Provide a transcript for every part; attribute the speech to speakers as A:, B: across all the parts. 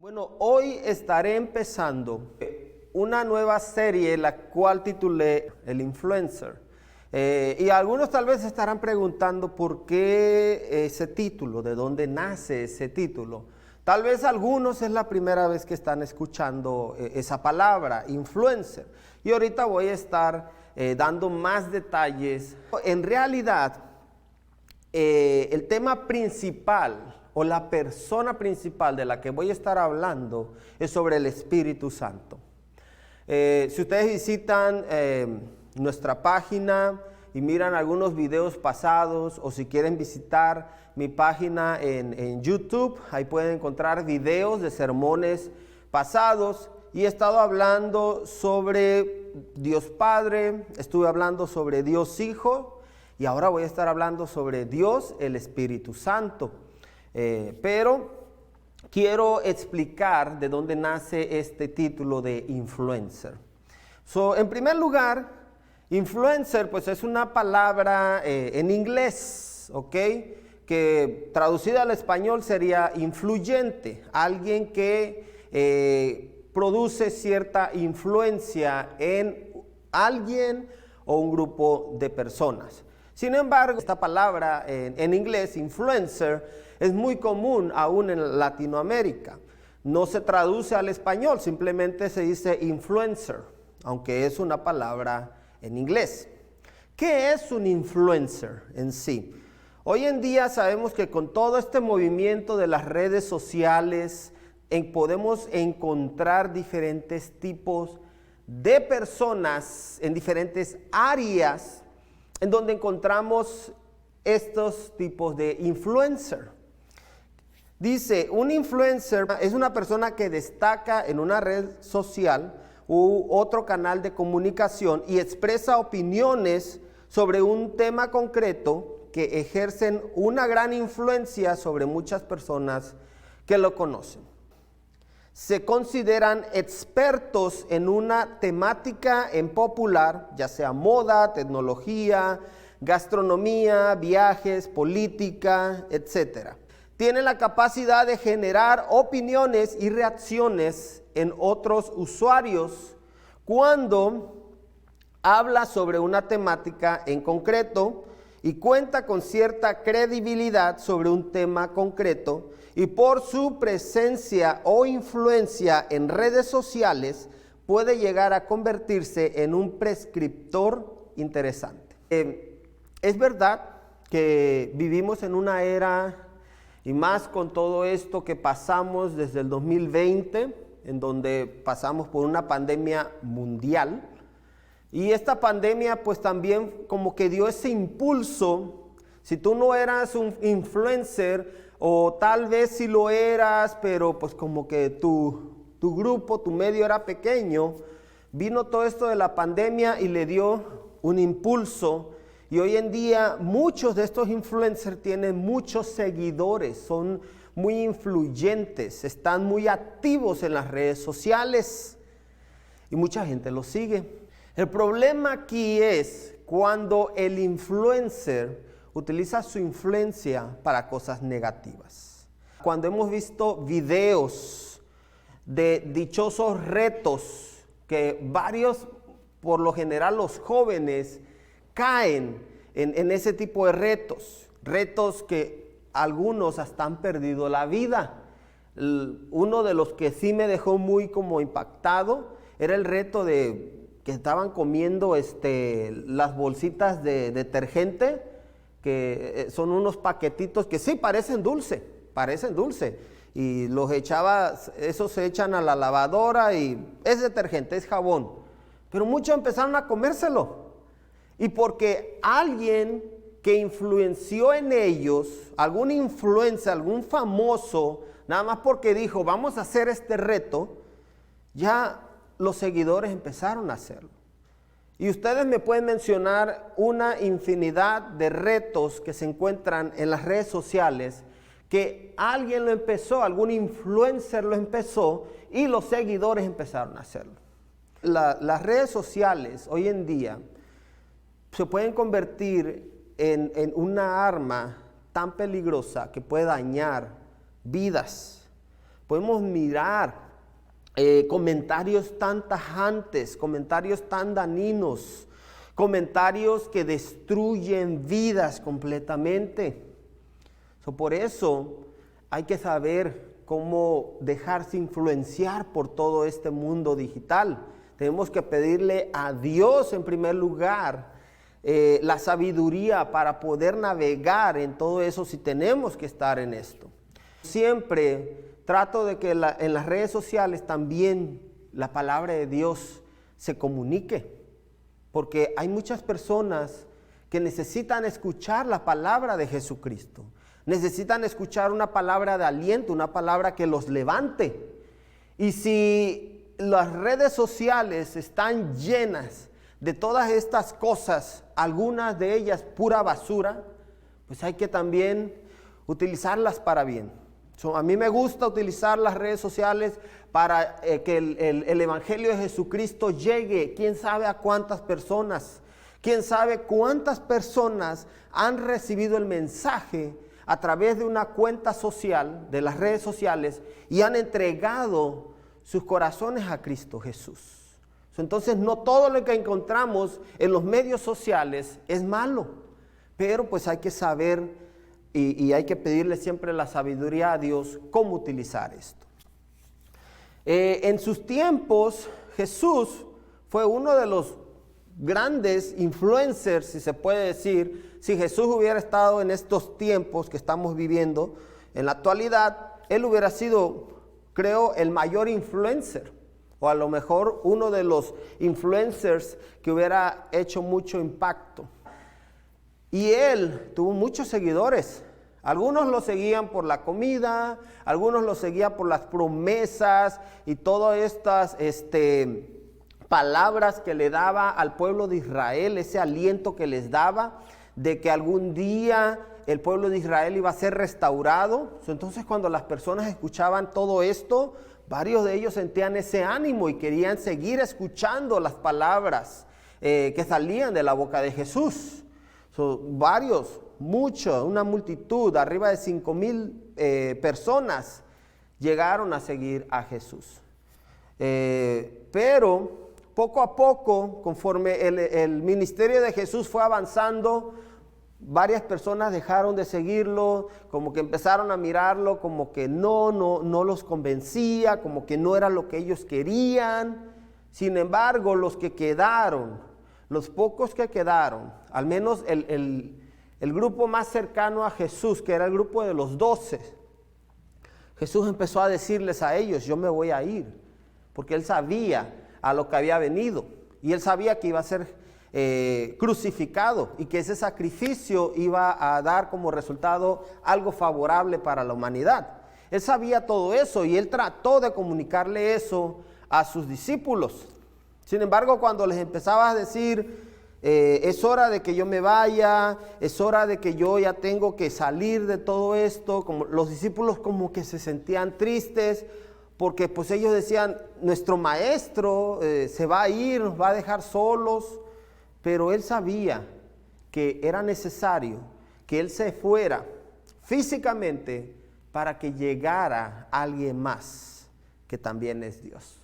A: Bueno, hoy estaré empezando una nueva serie, la cual titulé El Influencer. Y algunos tal vez estarán preguntando por qué ese título, de dónde nace ese título. Tal vez algunos es la primera vez que están escuchando esa palabra, influencer. Y ahorita voy a estar dando más detalles. En realidad, el tema principal o la persona principal de la que voy a estar hablando es sobre el Espíritu Santo. Si ustedes visitan nuestra página y miran algunos videos pasados, o si quieren visitar mi página en YouTube, ahí pueden encontrar videos de sermones pasados. Y he estado hablando sobre Dios Padre, estuve hablando sobre Dios Hijo, y ahora voy a estar hablando sobre Dios el Espíritu Santo. Pero quiero explicar de dónde nace este título de influencer. En primer lugar, influencer pues es una palabra en inglés, ¿ok? Que traducida al español sería influyente, alguien que produce cierta influencia en alguien o un grupo de personas. Sin embargo, esta palabra en inglés, influencer, es muy común aún en Latinoamérica. No se traduce al español, simplemente se dice influencer, aunque es una palabra en inglés. ¿Qué es un influencer en sí? Hoy en día sabemos que con todo este movimiento de las redes sociales, podemos encontrar diferentes tipos de personas en diferentes áreas en donde encontramos estos tipos de influencer. Dice, un influencer es una persona que destaca en una red social u otro canal de comunicación y expresa opiniones sobre un tema concreto que ejercen una gran influencia sobre muchas personas que lo conocen. Se consideran expertos en una temática en popular, ya sea moda, tecnología, gastronomía, viajes, política, etc. Tienen la capacidad de generar opiniones y reacciones en otros usuarios cuando habla sobre una temática en concreto y cuenta con cierta credibilidad sobre un tema concreto, y por su presencia o influencia en redes sociales puede llegar a convertirse en un prescriptor interesante. Es verdad que vivimos en una era, y más con todo esto que pasamos desde el 2020, en donde pasamos por una pandemia mundial, y esta pandemia pues también como que dio ese impulso. Si tú no eras un influencer, o tal vez si lo eras, pero pues como que tu grupo, tu medio era pequeño, vino todo esto de la pandemia y le dio un impulso. Y hoy en día muchos de estos influencers tienen muchos seguidores, son muy influyentes, están muy activos en las redes sociales y mucha gente los sigue. El problema aquí es cuando el influencer utiliza su influencia para cosas negativas. Cuando hemos visto videos de dichosos retos que varios, por lo general los jóvenes, caen en ese tipo de retos que algunos hasta han perdido la vida. Uno de los que sí me dejó muy como impactado era el reto de que estaban comiendo las bolsitas de detergente, que son unos paquetitos que sí parecen dulce, y los esos se echan a la lavadora y es detergente, es jabón, pero muchos empezaron a comérselo, y porque alguien que influenció en ellos, algún influencer, algún famoso, nada más porque dijo vamos a hacer este reto, ya los seguidores empezaron a hacerlo. Y ustedes me pueden mencionar una infinidad de retos que se encuentran en las redes sociales, que alguien lo empezó, algún influencer lo empezó y los seguidores empezaron a hacerlo. Las redes sociales hoy en día se pueden convertir en una arma tan peligrosa que puede dañar vidas. Podemos mirar comentarios tan tajantes, comentarios tan dañinos, comentarios que destruyen vidas completamente. Por eso hay que saber cómo dejarse influenciar por todo este mundo digital. Tenemos que pedirle a Dios en primer lugar la sabiduría para poder navegar en todo eso si tenemos que estar en esto. Siempre trato de que en las redes sociales también la palabra de Dios se comunique, porque hay muchas personas que necesitan escuchar la palabra de Jesucristo, necesitan escuchar una palabra de aliento, una palabra que los levante. Y si las redes sociales están llenas de todas estas cosas, algunas de ellas pura basura, pues hay que también utilizarlas para bien. A mí me gusta utilizar las redes sociales para que el Evangelio de Jesucristo llegue, quién sabe a cuántas personas, quién sabe cuántas personas han recibido el mensaje a través de una cuenta social, de las redes sociales, y han entregado sus corazones a Cristo Jesús. Entonces no todo lo que encontramos en los medios sociales es malo, pero pues hay que saber y hay que pedirle siempre la sabiduría a Dios cómo utilizar esto. En sus tiempos, Jesús fue uno de los grandes influencers, si se puede decir. Si Jesús hubiera estado en estos tiempos que estamos viviendo en la actualidad, Él hubiera sido, creo, el mayor influencer, o a lo mejor uno de los influencers que hubiera hecho mucho impacto. Y Él tuvo muchos seguidores. Algunos lo seguían por la comida, algunos lo seguían por las promesas y todas estas palabras que le daba al pueblo de Israel, ese aliento que les daba de que algún día el pueblo de Israel iba a ser restaurado. Entonces, cuando las personas escuchaban todo esto, varios de ellos sentían ese ánimo y querían seguir escuchando las palabras que salían de la boca de Jesús. Una multitud, arriba de 5,000 personas llegaron a seguir a Jesús. Pero poco a poco, conforme el ministerio de Jesús fue avanzando, varias personas dejaron de seguirlo, como que empezaron a mirarlo, como que no los convencía, como que no era lo que ellos querían. Sin embargo, los pocos que quedaron, al menos el grupo más cercano a Jesús, que era el grupo de los 12, Jesús empezó a decirles a ellos: yo me voy a ir, porque Él sabía a lo que había venido, y Él sabía que iba a ser crucificado, y que ese sacrificio iba a dar como resultado algo favorable para la humanidad. Él sabía todo eso, y Él trató de comunicarle eso a sus discípulos. Sin embargo, cuando les empezaba a decir: es hora de que yo me vaya, es hora de que yo ya tengo que salir de todo esto, como los discípulos como que se sentían tristes, porque pues ellos decían: nuestro maestro se va a ir, nos va a dejar solos. Pero Él sabía que era necesario que Él se fuera físicamente para que llegara alguien más, que también es Dios.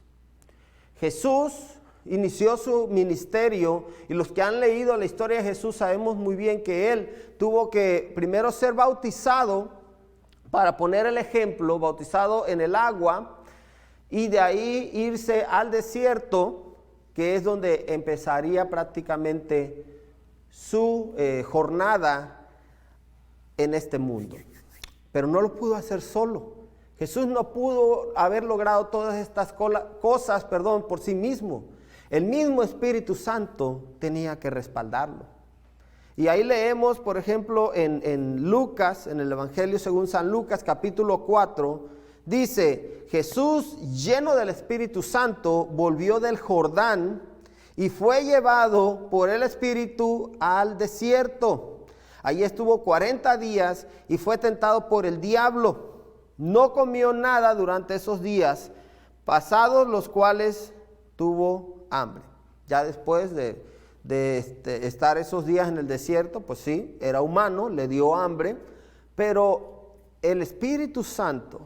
A: Jesús inició su ministerio, y los que han leído la historia de Jesús sabemos muy bien que Él tuvo que primero ser bautizado para poner el ejemplo, bautizado en el agua, y de ahí irse al desierto, que es donde empezaría prácticamente su jornada en este mundo. Pero no lo pudo hacer solo. Jesús no pudo haber logrado todas estas cosas por sí mismo. El mismo Espíritu Santo tenía que respaldarlo. Y ahí leemos, por ejemplo, en Lucas, en el Evangelio según San Lucas, capítulo 4, dice: Jesús, lleno del Espíritu Santo, volvió del Jordán y fue llevado por el Espíritu al desierto. Allí estuvo 40 días y fue tentado por el diablo. No comió nada durante esos días, pasados los cuales tuvo hambre. Ya después de estar esos días en el desierto, pues sí, era humano, le dio hambre, pero el Espíritu Santo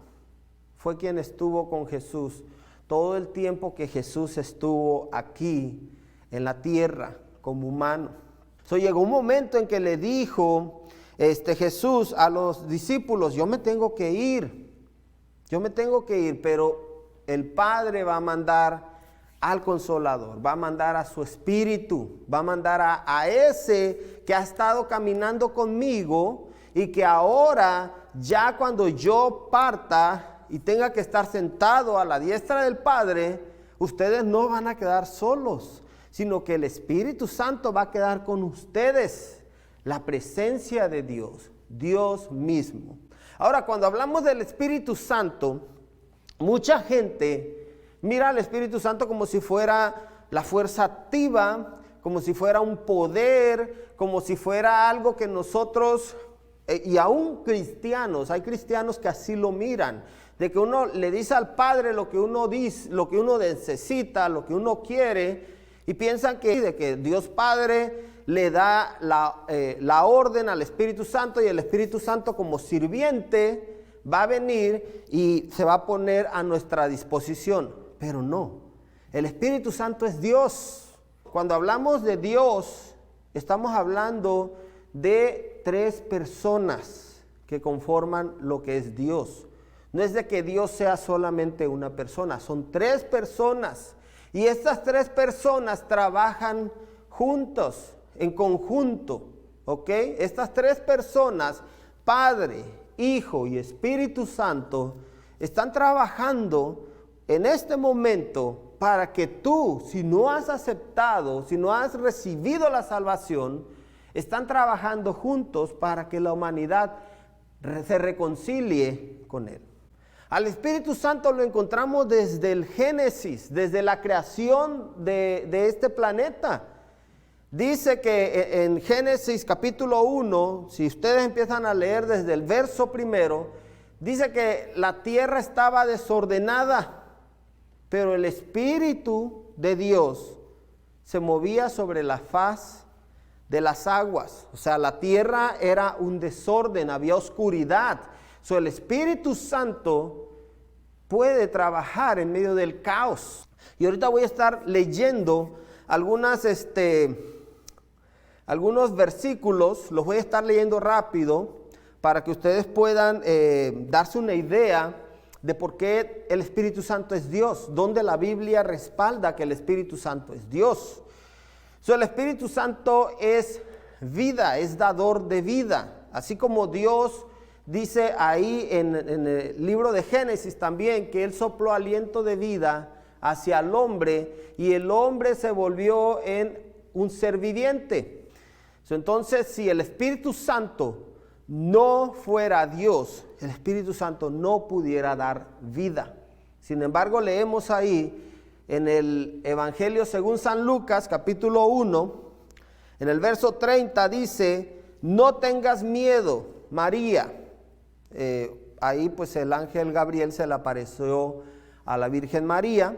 A: fue quien estuvo con Jesús todo el tiempo que Jesús estuvo aquí en la tierra como humano. Llegó un momento en que le dijo Jesús a los discípulos: yo me tengo que ir, pero el Padre va a mandar al Consolador, va a mandar a su Espíritu, va a mandar a ese que ha estado caminando conmigo y que ahora, ya cuando yo parta y tenga que estar sentado a la diestra del Padre, ustedes no van a quedar solos, sino que el Espíritu Santo va a quedar con ustedes. La presencia de Dios, Dios mismo. Ahora, cuando hablamos del Espíritu Santo, mucha gente mira al Espíritu Santo como si fuera la fuerza activa, como si fuera un poder, como si fuera algo que nosotros, y aún cristianos, hay cristianos que así lo miran, de que uno le dice al Padre lo que uno dice, lo que uno necesita, lo que uno quiere, y piensan que Dios Padre le da la orden al Espíritu Santo, y el Espíritu Santo, como sirviente, va a venir y se va a poner a nuestra disposición. Pero no, el Espíritu Santo es Dios. Cuando hablamos de Dios, estamos hablando de 3 personas que conforman lo que es Dios. No es de que Dios sea solamente una persona, son 3 personas. Y estas 3 personas trabajan juntos, en conjunto, ¿ok? Estas 3 personas, Padre, Hijo y Espíritu Santo, están trabajando en este momento para que tú, si no has aceptado, si no has recibido la salvación, están trabajando juntos para que la humanidad se reconcilie con Él. Al Espíritu Santo lo encontramos desde el Génesis, desde la creación de este planeta. Dice que en Génesis capítulo 1, si ustedes empiezan a leer desde el verso 1, dice que la tierra estaba desordenada, pero el Espíritu de Dios se movía sobre la faz de las aguas. O sea, la tierra era un desorden, había oscuridad. El Espíritu Santo puede trabajar en medio del caos. Y ahorita voy a estar leyendo algunos versículos, los voy a estar leyendo rápido para que ustedes puedan darse una idea de por qué el Espíritu Santo es Dios, donde la Biblia respalda que el Espíritu Santo es Dios. El Espíritu Santo es vida, es dador de vida, así como Dios dice ahí en el libro de Génesis también que Él sopló aliento de vida hacia el hombre y el hombre se volvió en un ser viviente. Entonces, si el Espíritu Santo no fuera Dios, el Espíritu Santo no pudiera dar vida. Sin embargo, leemos ahí en el Evangelio según San Lucas, capítulo 1, en el verso 30 dice: no tengas miedo, María. Ahí pues el ángel Gabriel se le apareció a la Virgen María.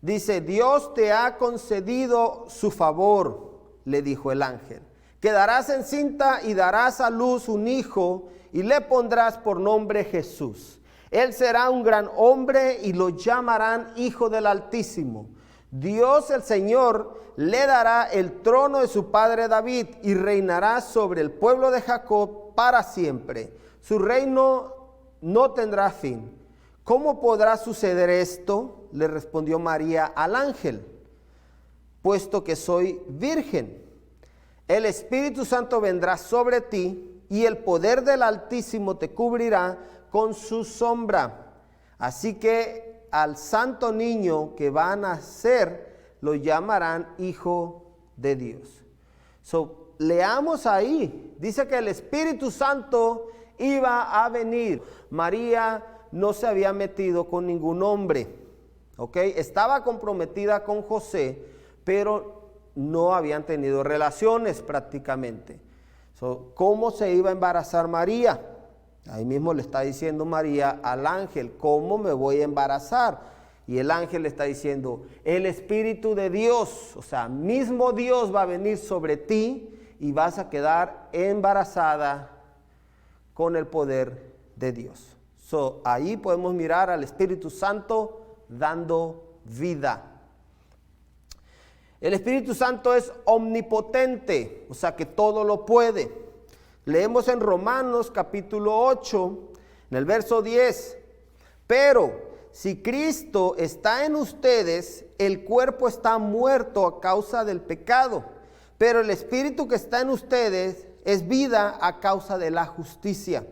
A: Dice: Dios te ha concedido su favor, le dijo el ángel. Quedarás encinta y darás a luz un hijo y le pondrás por nombre Jesús. Él será un gran hombre y lo llamarán Hijo del Altísimo. Dios el Señor le dará el trono de su padre David y reinará sobre el pueblo de Jacob para siempre. Su reino no tendrá fin. ¿Cómo podrá suceder esto?, le respondió María al ángel, puesto que soy virgen. El Espíritu Santo vendrá sobre ti y el poder del Altísimo te cubrirá con su sombra. Así que al santo niño que va a nacer lo llamarán Hijo de Dios. Leamos ahí, dice que el Espíritu Santo iba a venir. María no se había metido con ningún hombre, ¿ok? Estaba comprometida con José, pero no habían tenido relaciones prácticamente. ¿Cómo se iba a embarazar María? Ahí mismo le está diciendo María al ángel: ¿cómo me voy a embarazar? Y el ángel le está diciendo: el Espíritu de Dios, o sea, mismo Dios va a venir sobre ti y vas a quedar embarazada con el poder de Dios. Ahí podemos mirar al Espíritu Santo dando vida. El Espíritu Santo es omnipotente, o sea que todo lo puede. Leemos en Romanos capítulo 8, en el verso 10. Pero si Cristo está en ustedes, el cuerpo está muerto a causa del pecado, pero el Espíritu que está en ustedes es vida a causa de la justicia.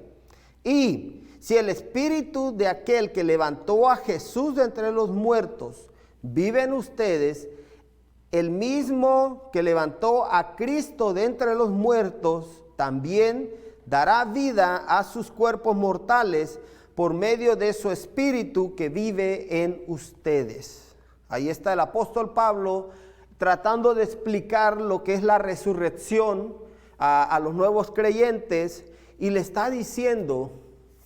A: Y si el Espíritu de aquel que levantó a Jesús de entre los muertos vive en ustedes, el mismo que levantó a Cristo de entre los muertos también dará vida a sus cuerpos mortales por medio de su Espíritu que vive en ustedes. Ahí está el apóstol Pablo tratando de explicar lo que es la resurrección a los nuevos creyentes, y le está diciendo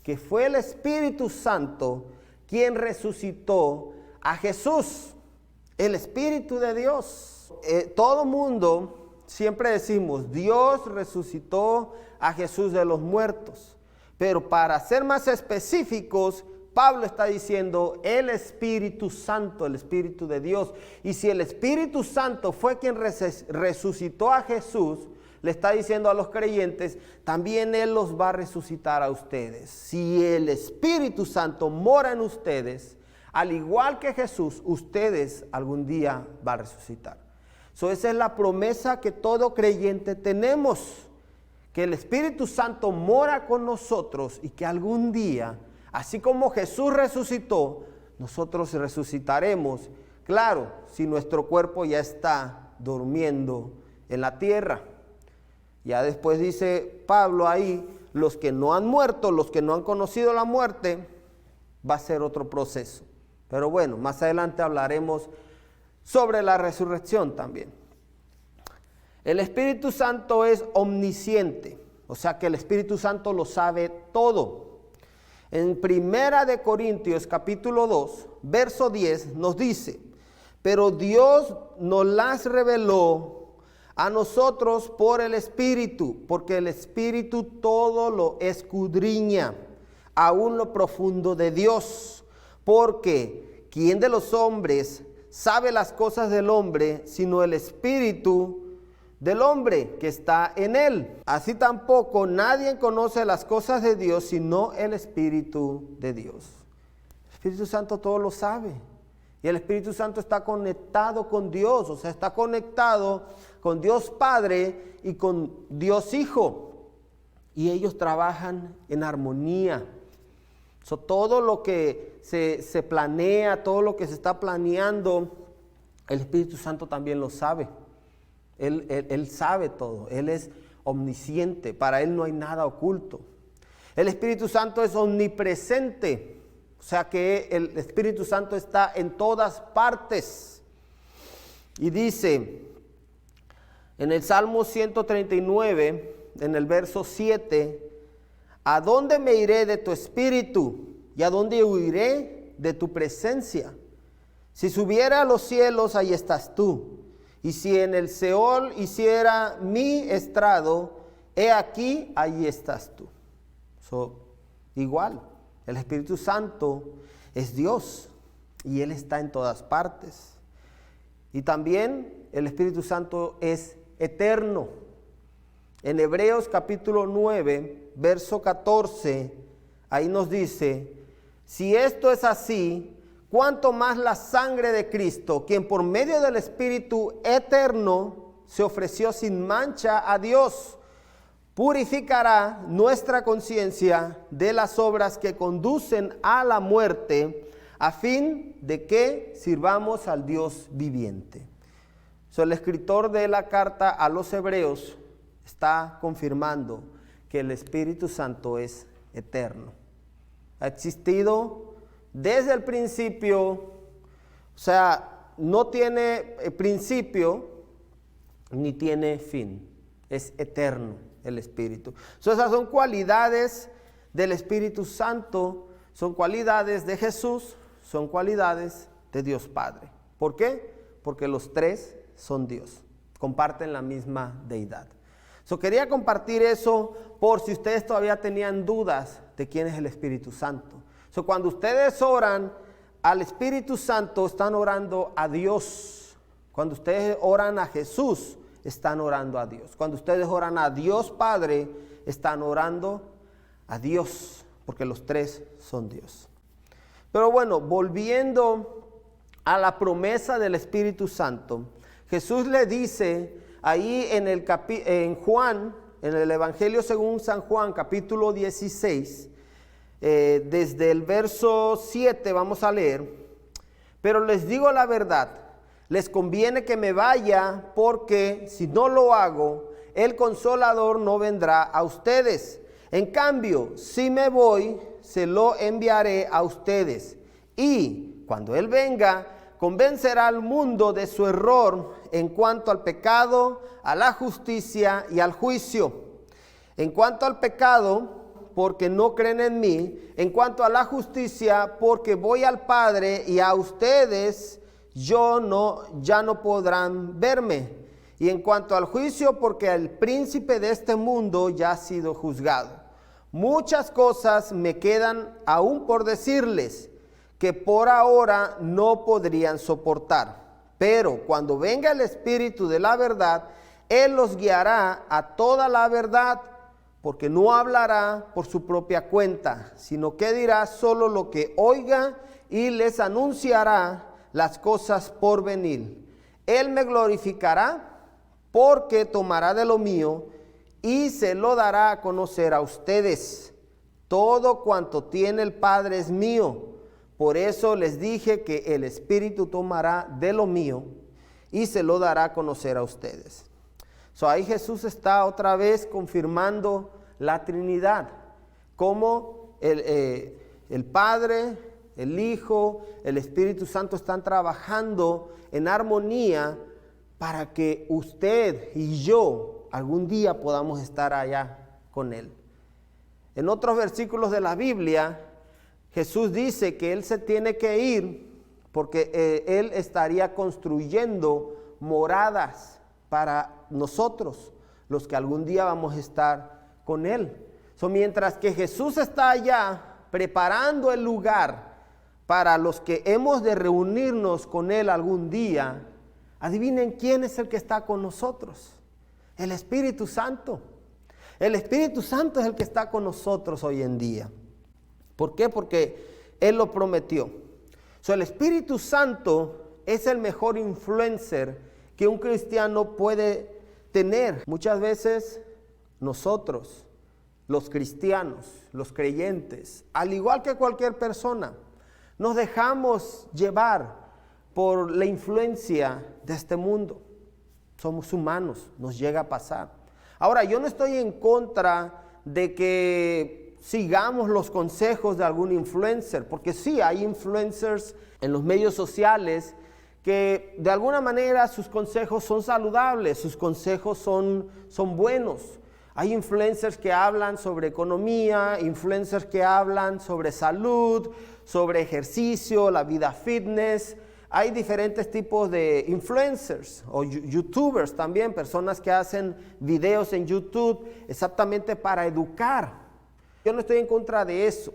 A: que fue el Espíritu Santo quien resucitó a Jesús, el Espíritu de Dios. Todo mundo siempre decimos, Dios resucitó a Jesús de los muertos. Pero para ser más específicos, Pablo está diciendo el Espíritu Santo, el Espíritu de Dios. Y si el Espíritu Santo fue quien resucitó a Jesús, le está diciendo a los creyentes, también Él los va a resucitar a ustedes. Si el Espíritu Santo mora en ustedes, al igual que Jesús, ustedes algún día van a resucitar. Esa es la promesa que todo creyente tenemos, que el Espíritu Santo mora con nosotros y que algún día, así como Jesús resucitó, nosotros resucitaremos. Claro, si nuestro cuerpo ya está durmiendo en la tierra. Ya después dice Pablo ahí, los que no han muerto, los que no han conocido la muerte, va a ser otro proceso. Pero bueno, más adelante hablaremos sobre la resurrección también. El Espíritu Santo es omnisciente, o sea que el Espíritu Santo lo sabe todo. En 1 de Corintios capítulo 2, verso 10 nos dice, pero Dios nos las reveló a nosotros por el Espíritu, porque el Espíritu todo lo escudriña, aún lo profundo de Dios. Porque ¿quién de los hombres sabe las cosas del hombre, sino el Espíritu del hombre que está en él? Así tampoco nadie conoce las cosas de Dios, sino el Espíritu de Dios. El Espíritu Santo todo lo sabe. Y el Espíritu Santo está conectado con Dios, o sea, está conectado con Dios Padre y con Dios Hijo. Y ellos trabajan en armonía. Todo lo que se planea, todo lo que se está planeando, el Espíritu Santo también lo sabe. Él sabe todo, Él es omnisciente, para Él no hay nada oculto. El Espíritu Santo es omnipresente. O sea que el Espíritu Santo está en todas partes. Y dice en el Salmo 139, en el verso 7, ¿a dónde me iré de tu espíritu? ¿Y a dónde huiré de tu presencia? Si subiera a los cielos, ahí estás tú. Y si en el Seol hiciera mi estrado, he aquí, ahí estás tú. Igual. El Espíritu Santo es Dios y Él está en todas partes. Y también el Espíritu Santo es eterno. En Hebreos capítulo 9, verso 14, ahí nos dice, si esto es así, ¿cuánto más la sangre de Cristo, quien por medio del Espíritu eterno se ofreció sin mancha a Dios, purificará nuestra conciencia de las obras que conducen a la muerte, a fin de que sirvamos al Dios viviente? El escritor de la carta a los Hebreos está confirmando que el Espíritu Santo es eterno. Ha existido desde el principio, o sea, no tiene principio ni tiene fin, es eterno el Espíritu. Esas son cualidades del Espíritu Santo, son cualidades de Jesús, son cualidades de Dios Padre. ¿Por qué? Porque los tres son Dios, comparten la misma deidad. Quería compartir eso por si ustedes todavía tenían dudas de quién es el Espíritu Santo. Cuando ustedes oran al Espíritu Santo, están orando a Dios. Cuando ustedes oran a Jesús, están orando a Dios. Cuando ustedes oran a Dios Padre, están orando a Dios, porque los tres son Dios. Pero bueno, volviendo a la promesa del Espíritu Santo, Jesús le dice ahí en Juan, en el Evangelio según San Juan, capítulo 16, desde el verso 7 vamos a leer: pero les digo la verdad, les conviene que me vaya, porque si no lo hago, el Consolador no vendrá a ustedes. En cambio, si me voy, se lo enviaré a ustedes. Y cuando Él venga, convencerá al mundo de su error en cuanto al pecado, a la justicia y al juicio. En cuanto al pecado, porque no creen en mí; en cuanto a la justicia, porque voy al Padre y a ustedes ya no podrán verme; y en cuanto al juicio, porque el príncipe de este mundo ya ha sido juzgado. Muchas cosas me quedan aún por decirles, que por ahora no podrían soportar. Pero cuando venga el Espíritu de la verdad, Él los guiará a toda la verdad, porque no hablará por su propia cuenta, sino que dirá solo lo que oiga y les anunciará las cosas por venir. Él me glorificará, porque tomará de lo mío y se lo dará a conocer a ustedes. Todo cuanto tiene el Padre es mío. Por eso les dije que el Espíritu tomará de lo mío y se lo dará a conocer a ustedes. Ahí Jesús está otra vez confirmando la Trinidad, como el Padre, el Hijo, el Espíritu Santo están trabajando en armonía para que usted y yo algún día podamos estar allá con Él. En otros versículos de la Biblia, Jesús dice que Él se tiene que ir porque Él estaría construyendo moradas para nosotros, los que algún día vamos a estar con Él. Mientras que Jesús está allá preparando el lugar para los que hemos de reunirnos con Él algún día, adivinen quién es el que está con nosotros: el Espíritu Santo. El Espíritu Santo es el que está con nosotros hoy en día. ¿Por qué? Porque Él lo prometió. El Espíritu Santo es el mejor influencer que un cristiano puede tener. Muchas veces nosotros, los cristianos, los creyentes, al igual que cualquier persona, nos dejamos llevar por la influencia de este mundo. Somos humanos, nos llega a pasar. Ahora, yo no estoy en contra de que sigamos los consejos de algún influencer, porque sí, hay influencers en los medios sociales que de alguna manera sus consejos son saludables, sus consejos son buenos. Hay influencers que hablan sobre economía, influencers que hablan sobre salud, sobre ejercicio, la vida fitness. Hay diferentes tipos de influencers o youtubers también, personas que hacen videos en YouTube exactamente para educar. Yo no estoy en contra de eso,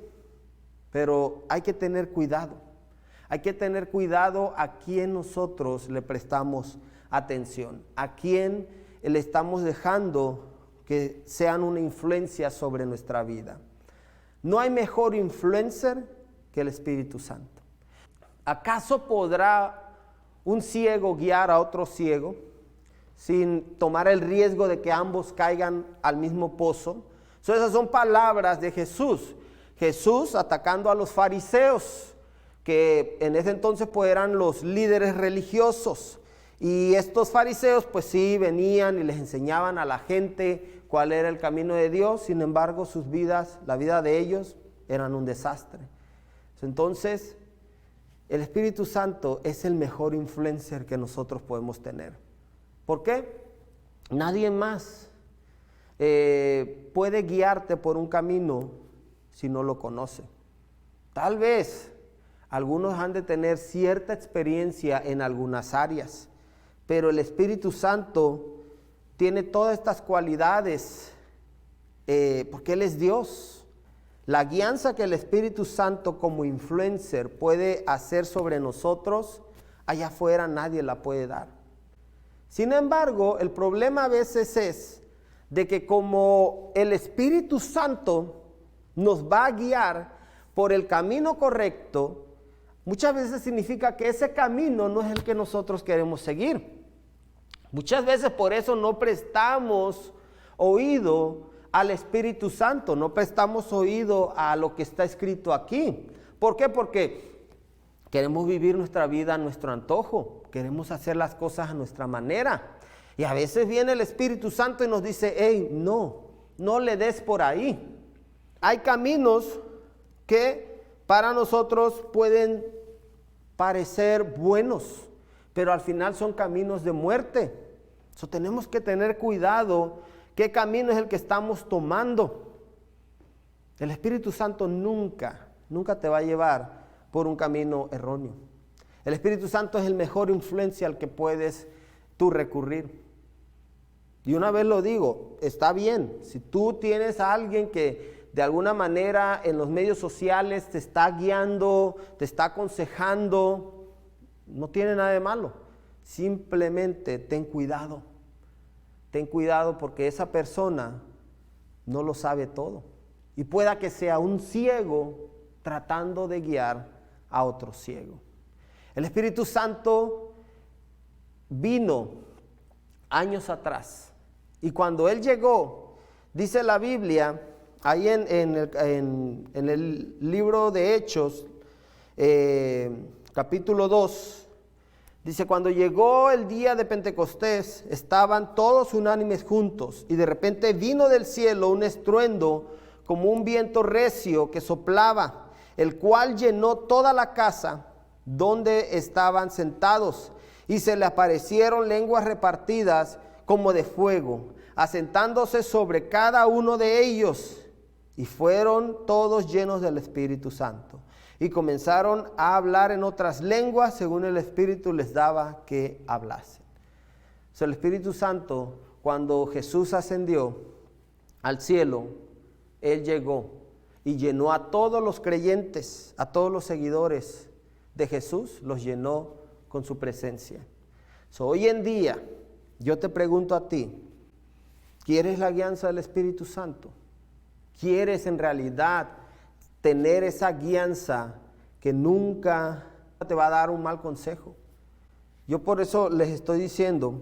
A: pero hay que tener cuidado. Hay que tener cuidado a quién nosotros le prestamos atención, a quién le estamos dejando que sean una influencia sobre nuestra vida. No hay mejor influencer que el Espíritu Santo. ¿Acaso podrá un ciego guiar a otro ciego sin tomar el riesgo de que ambos caigan al mismo pozo? Esas son palabras de Jesús. Jesús atacando a los fariseos, que en ese entonces pues eran los líderes religiosos. Y estos fariseos pues sí venían y les enseñaban a la gente cuál era el camino de Dios. Sin embargo, sus vidas, la vida de ellos, eran un desastre. Entonces, el Espíritu Santo es el mejor influencer que nosotros podemos tener. ¿Por qué? Nadie más puede guiarte por un camino si no lo conoce. Tal vez algunos han de tener cierta experiencia en algunas áreas, pero el Espíritu Santo tiene todas estas cualidades porque Él es Dios. La guianza que el Espíritu Santo como influencer puede hacer sobre nosotros, allá afuera nadie la puede dar. Sin embargo, el problema a veces es de que como el Espíritu Santo nos va a guiar por el camino correcto, muchas veces significa que ese camino no es el que nosotros queremos seguir. Muchas veces por eso no prestamos oído al Espíritu Santo, no prestamos oído a lo que está escrito aquí. ¿Por qué? Porque queremos vivir nuestra vida a nuestro antojo, queremos hacer las cosas a nuestra manera. Y a veces viene el Espíritu Santo y nos dice, hey, no le des por ahí. Hay caminos que para nosotros pueden parecer buenos, pero al final son caminos de muerte. Tenemos que tener cuidado qué camino es el que estamos tomando. El Espíritu Santo nunca te va a llevar por un camino erróneo. El Espíritu Santo es el mejor influencia al que puedes tú recurrir. Y una vez lo digo, está bien, si tú tienes a alguien que de alguna manera en los medios sociales te está guiando, te está aconsejando, no tiene nada de malo. Simplemente ten cuidado porque esa persona no lo sabe todo. Y pueda que sea un ciego tratando de guiar a otro ciego. El Espíritu Santo vino años atrás. Y cuando Él llegó, dice la Biblia, ahí en el libro de Hechos, capítulo 2, dice, cuando llegó el día de Pentecostés, estaban todos unánimes juntos, y de repente vino del cielo un estruendo como un viento recio que soplaba, el cual llenó toda la casa donde estaban sentados, y se le aparecieron lenguas repartidas como de fuego, asentándose sobre cada uno de ellos, y fueron todos llenos del Espíritu Santo, y comenzaron a hablar en otras lenguas según el Espíritu les daba que hablasen. El Espíritu Santo, cuando Jesús ascendió al cielo, Él llegó y llenó a todos los creyentes, a todos los seguidores de Jesús, los llenó con su presencia. Hoy en día, yo te pregunto a ti, ¿quieres la guianza del Espíritu Santo? ¿Quieres en realidad tener esa guianza que nunca te va a dar un mal consejo? Yo por eso les estoy diciendo,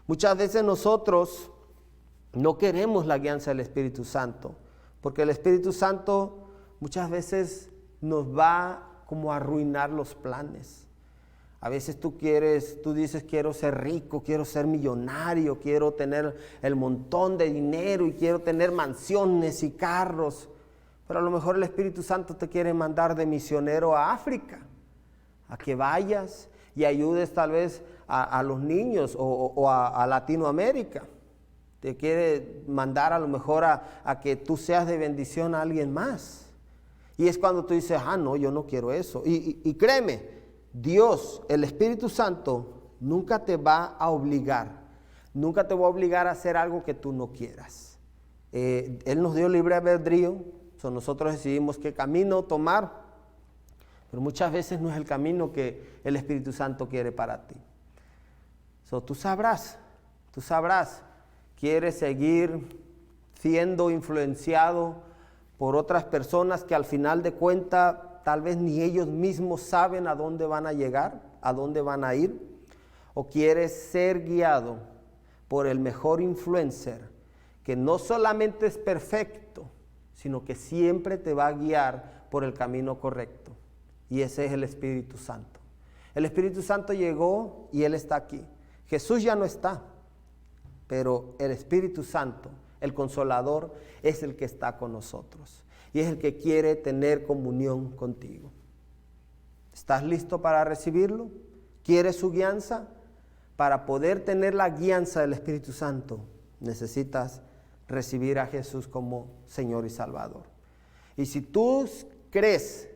A: muchas veces nosotros no queremos la guianza del Espíritu Santo, porque el Espíritu Santo muchas veces nos va como a arruinar los planes. A veces tú dices, quiero ser rico, quiero ser millonario, quiero tener el montón de dinero y quiero tener mansiones y carros. Pero a lo mejor el Espíritu Santo te quiere mandar de misionero a África, a que vayas y ayudes tal vez a los niños o a Latinoamérica. Te quiere mandar a lo mejor a que tú seas de bendición a alguien más. Y es cuando tú dices, no, yo no quiero eso. Y créeme, Dios, el Espíritu Santo, nunca te va a obligar a hacer algo que tú no quieras. Él nos dio libre albedrío, nosotros decidimos qué camino tomar, pero muchas veces no es el camino que el Espíritu Santo quiere para ti. Tú sabrás, ¿quieres seguir siendo influenciado por otras personas que al final de cuentas tal vez ni ellos mismos saben a dónde van a llegar, a dónde van a ir? ¿O quieres ser guiado por el mejor influencer que no solamente es perfecto, sino que siempre te va a guiar por el camino correcto? Y ese es el Espíritu Santo. El Espíritu Santo llegó y Él está aquí. Jesús ya no está, pero el Espíritu Santo, el Consolador, es el que está con nosotros. Y es el que quiere tener comunión contigo. ¿Estás listo para recibirlo? ¿Quieres su guianza? Para poder tener la guianza del Espíritu Santo, necesitas recibir a Jesús como Señor y Salvador. Y si tú crees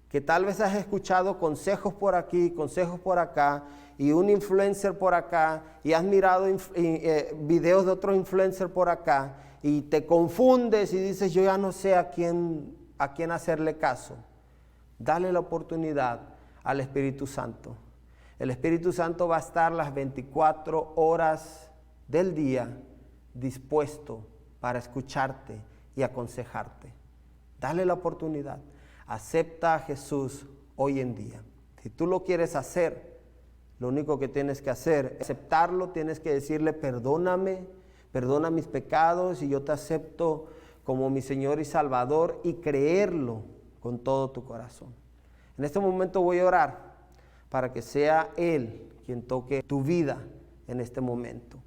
A: que tal vez has escuchado consejos por aquí, consejos por acá, y un influencer por acá, y has mirado videos de otro influencer por acá, y te confundes y dices, yo ya no sé a quién hacerle caso, dale la oportunidad al Espíritu Santo. El Espíritu Santo va a estar las 24 horas del día dispuesto para escucharte y aconsejarte. Dale la oportunidad. Acepta a Jesús hoy en día. Si tú lo quieres hacer, lo único que tienes que hacer es aceptarlo. Tienes que decirle, perdóname, perdona mis pecados y yo te acepto como mi Señor y Salvador, y creerlo con todo tu corazón. En este momento voy a orar para que sea Él quien toque tu vida en este momento.